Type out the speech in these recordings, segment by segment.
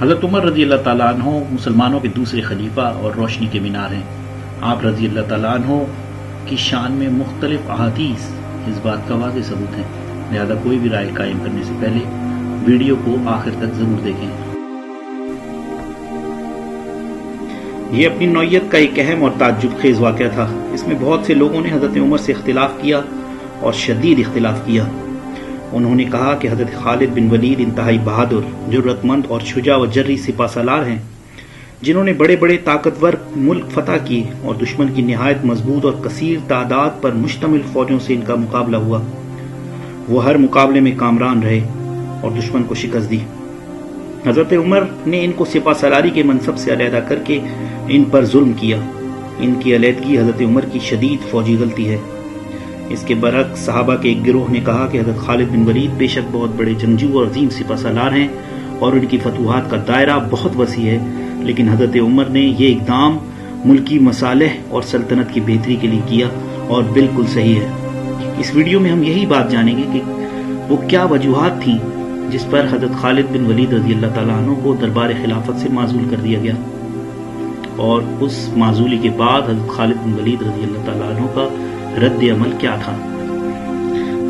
حضرت عمر رضی اللہ تعالیٰ عنہ مسلمانوں کے دوسرے خلیفہ اور روشنی کے مینار ہیں۔ آپ رضی اللہ تعالیٰ عنہ کی شان میں مختلف احادیث اس بات کا واضح ثبوت ہیں، لہذا کوئی بھی رائے قائم کرنے سے پہلے ویڈیو کو آخر تک ضرور دیکھیں۔ یہ اپنی نوعیت کا ایک اہم اور تعجب خیز واقعہ تھا۔ اس میں بہت سے لوگوں نے حضرت عمر سے اختلاف کیا اور شدید اختلاف کیا۔ انہوں نے کہا کہ حضرت خالد بن ولید انتہائی بہادر، جرأت مند اور شجاع و جری سپہ سالار ہیں، جنہوں نے بڑے بڑے طاقتور ملک فتح کیے اور دشمن کی نہایت مضبوط اور کثیر تعداد پر مشتمل فوجوں سے ان کا مقابلہ ہوا۔ وہ ہر مقابلے میں کامران رہے اور دشمن کو شکست دی۔ حضرت عمر نے ان کو سپہ سالاری کے منصب سے علیحدہ کر کے ان پر ظلم کیا۔ ان کی علیحدگی حضرت عمر کی شدید فوجی غلطی ہے۔ اس کے برعکس صحابہ کے ایک گروہ نے کہا کہ حضرت خالد بن ولید بے شک بہت بڑے جنگجو اور عظیم سپہ سالار ہیں اور ان کی فتوحات کا دائرہ بہت وسیع ہے، لیکن حضرت عمر نے یہ اقدام ملکی مصالح اور سلطنت کی بہتری کے لیے کیا اور بالکل صحیح ہے۔ اس ویڈیو میں ہم یہی بات جانیں گے کہ وہ کیا وجوہات تھیں جس پر حضرت خالد بن ولید رضی اللہ تعالیٰ عنہ کو دربار خلافت سے معزول کر دیا گیا، اور اس معزولی کے بعد حضرت خالد بن ولید رضی اللہ تعالیٰ عنہ کا رد عمل کیا تھا۔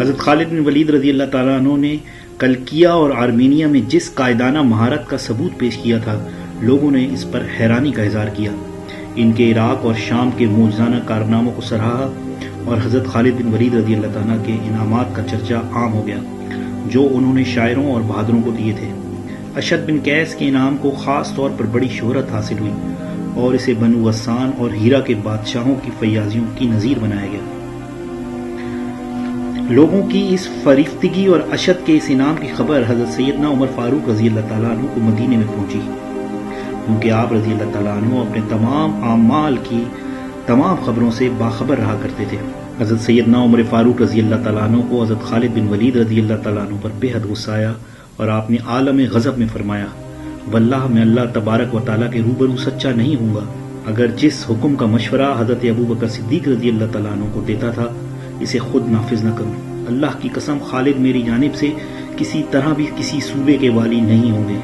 حضرت خالد بن ولید رضی اللہ تعالیٰ عنہ نے کلکیا اور آرمینیا میں جس قائدانہ مہارت کا ثبوت پیش کیا تھا، لوگوں نے اس پر حیرانی کا اظہار کیا۔ ان کے عراق اور شام کے معجزانہ کارناموں کو سراہا اور حضرت خالد بن ولید رضی اللہ تعالیٰ کے انعامات کا چرچا عام ہو گیا جو انہوں نے شاعروں اور بہادروں کو دیے تھے۔ اشد بن قیس کے انعام کو خاص طور پر بڑی شہرت حاصل ہوئی اور اسے بنو غسان اور ہیرا کے بادشاہوں کی فیاضیوں کی نظیر بنایا گیا۔ لوگوں کی اس فریفتگی اور اشد کے اس انعام کی خبر حضرت سیدنا عمر فاروق رضی اللہ تعالیٰ عنہ کو مدینے میں پہنچی، کیونکہ آپ رضی اللہ تعالیٰ عنہ اپنے تمام اعمال کی تمام خبروں سے باخبر رہا کرتے تھے۔ حضرت سیدنا عمر فاروق رضی اللہ تعالیٰ عنہ کو حضرت خالد بن ولید رضی اللہ تعالیٰ عنہ پر بے حد غصہ آیا اور آپ نے عالم غضب میں فرمایا، واللہ میں اللہ تبارک و تعالیٰ کے روبرو سچا نہیں ہوں گا اگر جس حکم کا مشورہ حضرت ابو بکر صدیق رضی اللہ تعالیٰ عنہ کو دیتا تھا اسے خود نافذ نہ کروں۔ اللہ کی قسم خالد میری جانب سے کسی طرح بھی کسی صوبے کے والی نہیں ہوں گے۔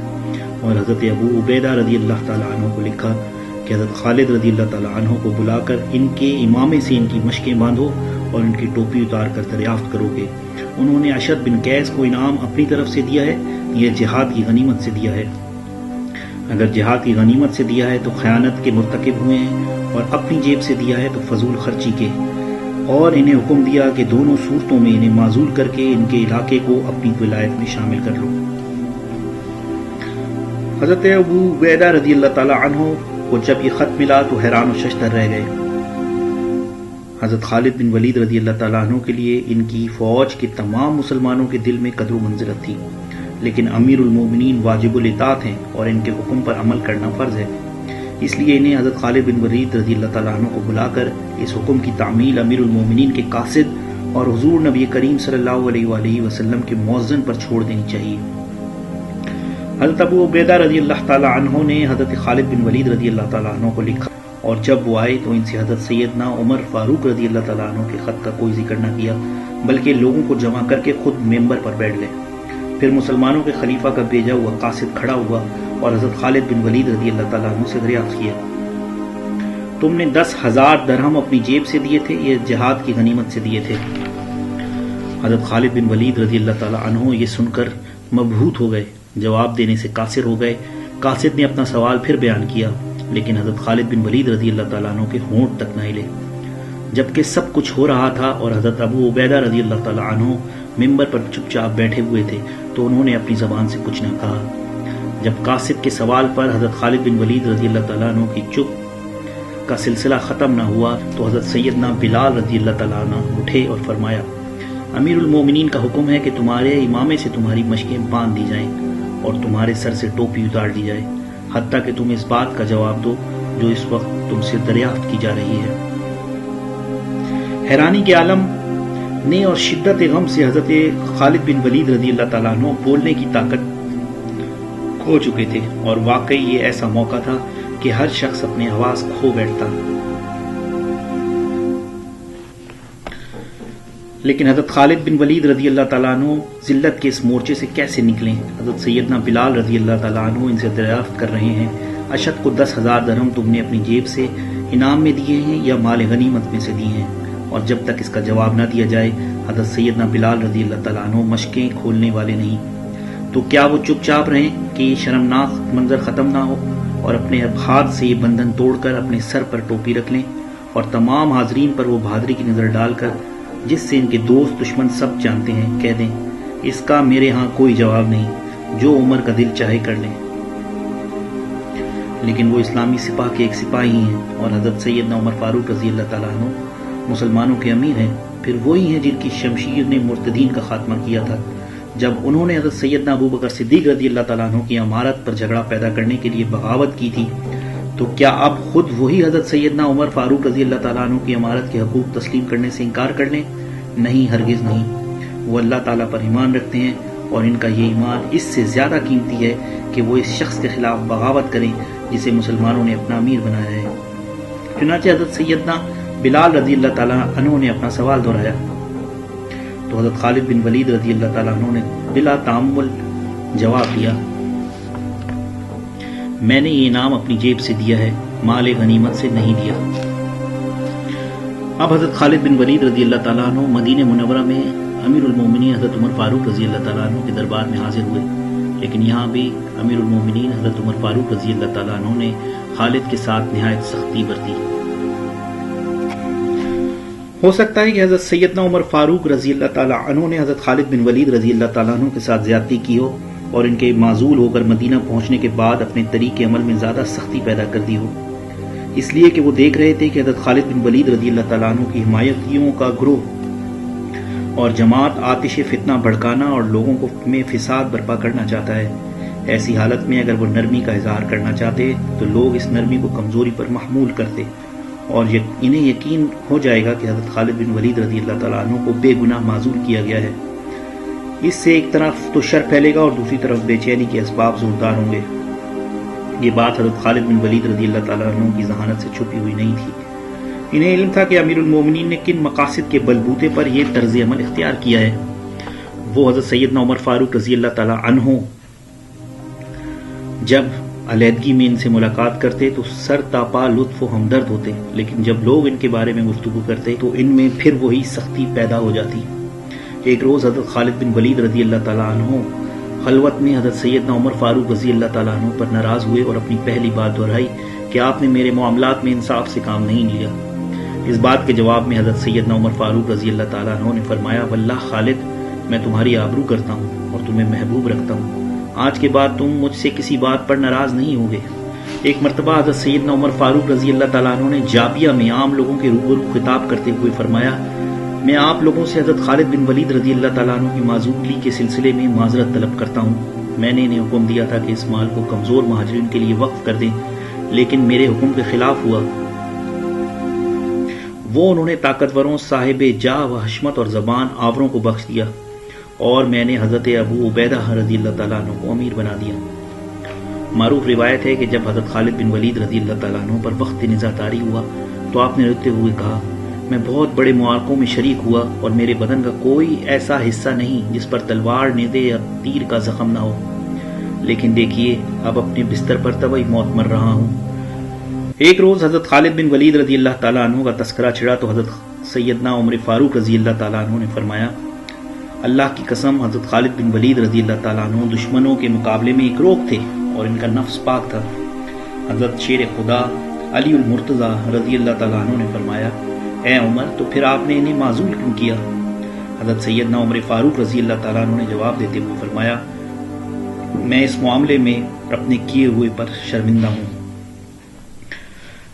اور حضرت ابو عبیدہ رضی اللہ تعالیٰ عنہ کو لکھا کہ حضرت خالد رضی اللہ تعالیٰ عنہ کو بلا کر ان کے امامے سے ان کی مشقیں باندھو اور ان کی ٹوپی اتار کر دریافت کرو گے انہوں نے اشد بن قیس کو انعام اپنی طرف سے دیا ہے یا جہاد کی غنیمت سے دیا ہے۔ اگر جہاد کی غنیمت سے دیا ہے تو خیانت کے مرتکب ہوئے ہیں، اور اپنی جیب سے دیا ہے تو فضول خرچی کے، اور انہیں حکم دیا کہ دونوں صورتوں میں انہیں معزول کر کے ان کے علاقے کو اپنی ولایت میں شامل کر لو۔ حضرت ابو عبیدہ رضی اللہ تعالیٰ عنہ کو جب یہ خط ملا تو حیران و ششدر رہ گئے۔ حضرت خالد بن ولید رضی اللہ تعالیٰ عنہ کے لیے ان کی فوج کے تمام مسلمانوں کے دل میں قدر و منزلت تھی، لیکن امیر المومنین واجب الاطاعت ہیں اور ان کے حکم پر عمل کرنا فرض ہے، اس لیے انہیں حضرت خالد بن ولید رضی اللہ تعالیٰ عنہ کو بلا کر اس حکم کی تعمیل امیر المومنین کے قاصد اور حضور نبی کریم صلی اللہ علیہ وآلہ وسلم کے مؤذن پر چھوڑ دینی چاہیے۔ حضرت ابو عبیدہ رضی اللہ تعالیٰ عنہ نے حضرت خالد بن ولید رضی اللہ تعالیٰ عنہ کو لکھا، اور جب وہ آئے تو ان سے حضرت سیدنا عمر فاروق رضی اللہ تعالیٰ عنہ کے خط کا کوئی ذکر نہ کیا، بلکہ لوگوں کو جمع کر کے خود ممبر پر بیٹھ گئے۔ پھر مسلمانوں کے خلیفہ کا بھیجا ہوا قاصد کھڑا ہوا اور حضرت خالد بن ولید رضی اللہ تعالیٰ عنہ سے دریافت کیا، تم نے 10,000 درہم اپنی جیب سے دیے تھے یا جہاد کی غنیمت سے دیے تھے؟ حضرت خالد بن ولید رضی اللہ تعالیٰ عنہ یہ سن کر مبہوت ہو گئے، جواب دینے سے قاصر ہو گئے۔ قاصد نے اپنا سوال پھر بیان کیا، لیکن حضرت خالد بن ولید رضی اللہ تعالیٰ عنہ کے ہونٹ تک نہ ہلے، جبکہ سب کچھ ہو رہا تھا اور حضرت ابو عبیدہ رضی اللہ تعالیٰ عنہ ممبر پر چپ چاپ بیٹھے ہوئے تھے تو انہوں نے اپنی زبان سے کچھ نہ کہا۔ جب قاصد کے سوال پر حضرت خالد بن ولید رضی اللہ تعالیٰ عنہ کی چپ کا سلسلہ ختم نہ ہوا تو حضرت سیدنا بلال رضی اللہ تعالیٰ عنہ اٹھے اور فرمایا، امیر المومنین کا حکم ہے کہ تمہارے امامے سے تمہاری مشقیں باندھ دی جائیں اور تمہارے سر سے ٹوپی اتار دی جائے، حتیٰ کہ تم اس بات کا جواب دو جو اس وقت تم سے دریافت کی جا رہی ہے۔ حیرانی کے عالم نے اور شدت غم سے حضرت خالد بن ولید رضی اللہ تعالیٰ عنہ بولنے کی طاقت کھو چکے تھے، اور واقعی یہ ایسا موقع تھا کہ ہر شخص اپنے حواس کھو بیٹھتا، لیکن حضرت خالد بن ولید رضی اللہ تعالیٰ عنہ ذلت کے اس مورچے سے کیسے نکلیں؟ حضرت سیدنا بلال رضی اللہ تعالیٰ عنہ ان سے دریافت کر رہے ہیں، اشد کو 10,000 درہم تم نے اپنی جیب سے انعام میں دیے ہیں یا مال غنیمت میں سے دیے ہیں؟ اور جب تک اس کا جواب نہ دیا جائے حضرت سیدنا بلال رضی اللہ تعالیٰ عنہ مشقیں کھولنے والے نہیں، تو کیا وہ چپ چاپ رہیں کہ یہ شرمناک منظر ختم نہ ہو، اور اپنے ہاتھ سے یہ بندھن توڑ کر اپنے سر پر ٹوپی رکھ لیں اور تمام حاضرین پر وہ بہادری کی نظر ڈال کر جس سے ان کے دوست دشمن سب جانتے ہیں کہہ دیں اس کا میرے ہاں کوئی جواب نہیں، جو عمر کا دل چاہے کر لیں؟ لیکن وہ اسلامی سپاہ کے ایک سپاہی ہیں اور حضرت سیدنا عمر فاروق رضی اللہ تعالیٰ عنہ مسلمانوں کے امیر ہیں، پھر وہی ہیں جن کی شمشیر نے مرتدین کا خاتمہ کیا تھا جب انہوں نے حضرت سیدنا ابو بکر صدیق رضی اللہ تعالیٰ عنہ کی امارت پر جھگڑا پیدا کرنے کے لیے بغاوت کی تھی، تو کیا اب خود وہی حضرت سیدنا عمر فاروق رضی اللہ تعالیٰ عنہ کی امارت کے حقوق تسلیم کرنے سے انکار کر لیں؟ نہیں، ہرگز نہیں۔ وہ اللہ تعالیٰ پر ایمان رکھتے ہیں اور ان کا یہ ایمان اس سے زیادہ قیمتی ہے کہ وہ اس شخص کے خلاف بغاوت کریں جسے مسلمانوں نے اپنا امیر بنایا ہے۔ چنانچہ حضرت سیدنا بلال رضی اللہ تعالیٰ عنہ نے اپنا سوال دہرایا تو حضرت خالد بن ولید رضی اللہ تعالیٰ عنہ نے بلا تعمل جواب دیا، میں نے یہ انعام اپنی جیب سے دیا ہے، مال غنیمت سے نہیں دیا۔ اب حضرت خالد بن ولید رضی اللہ تعالیٰ عنہ مدینہ منورہ میں امیر المومنین حضرت عمر فاروق رضی اللہ تعالیٰ عنہ کے دربار میں حاضر ہوئے، لیکن یہاں بھی امیر المومنین حضرت عمر فاروق رضی اللہ تعالیٰ عنہ نے خالد کے ساتھ نہایت سختی برتی۔ ہو سکتا ہے کہ حضرت سیدنا عمر فاروق رضی اللہ تعالیٰ عنہ نے حضرت خالد بن ولید رضی اللہ تعالیٰ عنہ کے ساتھ زیادتی کی ہو اور ان کے معزول ہو کر مدینہ پہنچنے کے بعد اپنے طریق عمل میں زیادہ سختی پیدا کر دی ہو، اس لیے کہ وہ دیکھ رہے تھے کہ حضرت خالد بن ولید رضی اللہ تعالیٰ عنہ کی حمایتیوں کا گروہ اور جماعت آتش فتنہ بھڑکانا اور لوگوں کو میں فساد برپا کرنا چاہتا ہے۔ ایسی حالت میں اگر وہ نرمی کا اظہار کرنا چاہتے تو لوگ اس نرمی کو کمزوری پر محمول کرتے اور انہیں یقین ہو جائے گا کہ حضرت خالد بن ولید رضی اللہ تعالیٰ عنہ کو بے گناہ معزول کیا گیا ہے۔ اس سے ایک طرف تو شر پھیلے گا اور دوسری طرف بے چینی کے اسباب زوردار ہوں گے۔ یہ بات حضرت خالد بن ولید رضی اللہ تعالیٰ عنہ کی ذہانت سے چھپی ہوئی نہیں تھی۔ انہیں علم تھا کہ امیر المومنین نے کن مقاصد کے بلبوتے پر یہ طرز عمل اختیار کیا ہے۔ وہ حضرت سیدنا عمر فاروق رضی اللہ تعالیٰ عنہ جب علیحدگی میں ان سے ملاقات کرتے تو سر تاپا لطف و ہمدرد ہوتے، لیکن جب لوگ ان کے بارے میں گفتگو کرتے تو ان میں پھر وہی سختی پیدا ہو جاتی۔ ایک روز حضرت خالد بن ولید رضی اللہ تعالیٰ عنہ خلوت میں حضرت سیدنا عمر فاروق رضی اللہ تعالیٰ عنہ پر ناراض ہوئے اور اپنی پہلی بات دہرائی کہ آپ نے میرے معاملات میں انصاف سے کام نہیں لیا۔ اس بات کے جواب میں حضرت سیدنا عمر فاروق رضی اللہ تعالیٰ عنہ نے فرمایا، واللہ خالد، میں تمہاری آبرو کرتا ہوں اور تمہیں محبوب رکھتا ہوں، آج کے بعد تم مجھ سے کسی بات پر ناراض نہیں ہوگے۔ ایک مرتبہ حضرت سیدنا عمر فاروق رضی اللہ تعالیٰ عنہ نے جابیہ میں عام لوگوں کے روبرو خطاب کرتے ہوئے فرمایا، میں آپ لوگوں سے حضرت خالد بن ولید رضی اللہ تعالیٰ عنہ کی معزولی کے سلسلے میں معذرت طلب کرتا ہوں۔ میں نے انہیں حکم دیا تھا کہ اس مال کو کمزور مہاجرین کے لیے وقف کر دیں، لیکن میرے حکم کے خلاف ہوا۔ وہ انہوں نے طاقتوروں، صاحب جاہ و حشمت اور زبان آوروں کو بخش دیا اور میں نے حضرت ابو عبیدہ رضی اللہ تعالیٰ عنہ کو امیر بنا دیا۔ معروف روایت ہے کہ جب حضرت خالد بن ولید رضی اللہ تعالیٰ عنہ پر وقت نزاع طاری ہوا تو آپ نے روتے ہوئے کہا، میں بہت بڑے معرکوں میں شریک ہوا اور میرے بدن کا کوئی ایسا حصہ نہیں جس پر تلوار، نیزے یا تیر کا زخم نہ ہو، لیکن دیکھیے اب اپنے بستر پر طبعی موت مر رہا ہوں۔ ایک روز حضرت خالد بن ولید رضی اللہ تعالیٰ عنہ کا تذکرہ چھڑا تو حضرت سیدنا عمر فاروق رضی اللہ تعالیٰ عنہ نے فرمایا، اللہ کی قسم، حضرت خالد بن ولید رضی اللہ تعالیٰ عنہ دشمنوں کے مقابلے میں ایک روک تھے اور ان کا نفس پاک تھا۔ حضرت شیر خدا علی المرتضیٰ رضی اللہ تعالیٰ عنہ نے فرمایا، اے عمر، تو پھر آپ نے انہیں معزول کیوں کیا؟ حضرت سیدنا عمر فاروق رضی اللہ تعالیٰ عنہ نے جواب دیتے ہوئے فرمایا، میں اس معاملے میں اپنے کیے ہوئے پر شرمندہ ہوں۔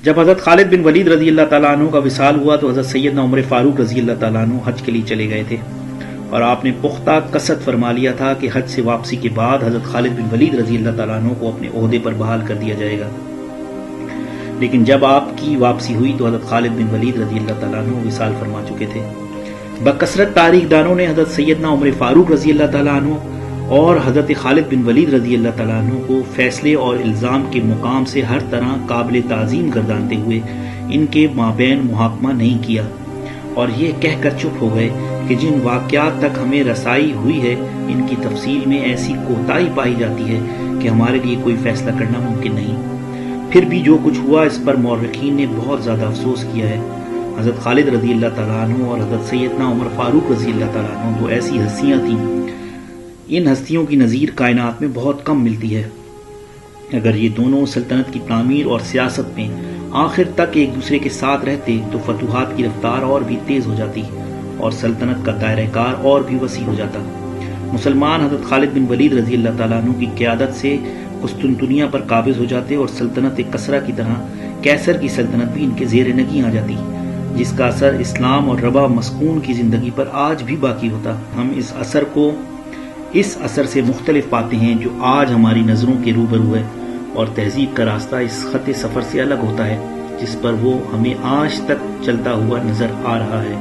جب حضرت خالد بن ولید رضی اللہ تعالیٰ عنہ کا وصال ہوا تو حضرت سیدنا عمر فاروق رضی اللہ تعالیٰ عنہ حج کے لیے چلے گئے تھے اور آپ نے پختہ قصد فرما لیا تھا کہ حج سے واپسی کے بعد حضرت خالد بن ولید رضی اللہ تعالیٰ عنہ کو اپنے عہدے پر بحال کر دیا جائے گا۔ لیکن جب آپ کی واپسی ہوئی تو حضرت خالد بن ولید رضی اللہ تعالیٰ عنہ وصال فرما چکے تھے۔ بکثرت تاریخ دانوں نے حضرت سیدنا عمر فاروق رضی اللہ تعالیٰ عنہ اور حضرت خالد بن ولید رضی اللہ تعالیٰ عنہ کو فیصلے اور الزام کے مقام سے ہر طرح قابل تعظیم گردانتے ہوئے ان کے مابین محاکمہ نہیں کیا اور یہ کہہ کر چپ ہو گئے کہ جن واقعات تک ہمیں رسائی ہوئی ہے ان کی تفصیل میں ایسی کوتاہی پائی جاتی ہے کہ ہمارے لیے کوئی فیصلہ کرنا ممکن نہیں۔ پھر بھی جو کچھ ہوا اس پر مورخین نے بہت زیادہ افسوس کیا ہے۔ حضرت خالد رضی اللہ تعالیٰ عنہ اور حضرت سیدنا عمر فاروق رضی اللہ تعالیٰ عنہ دو ایسی ہستیاں تھیں، ان ہستیوں کی نظیر کائنات میں بہت کم ملتی ہے۔ اگر یہ دونوں سلطنت کی تعمیر اور سیاست میں آخر تک ایک دوسرے کے ساتھ رہتے تو فتوحات کی رفتار اور بھی تیز ہو جاتی اور سلطنت کا دائرہ کار اور بھی وسیع ہو جاتا۔ مسلمان حضرت خالد بن ولید رضی اللہ تعالیٰ عنہ کی قیادت سے قسطنطنیہ پر قابض ہو جاتے اور سلطنت کسرا کی طرح کیسر کی سلطنت بھی ان کے زیر نگیں آ جاتی، جس کا اثر اسلام اور ربا مسکون کی زندگی پر آج بھی باقی ہوتا۔ ہم اس اثر سے مختلف پاتے ہیں جو آج ہماری نظروں کے روبرو ہے، اور تہذیب کا راستہ اس خط سفر سے الگ ہوتا ہے جس پر وہ ہمیں آج تک چلتا ہوا نظر آ رہا ہے۔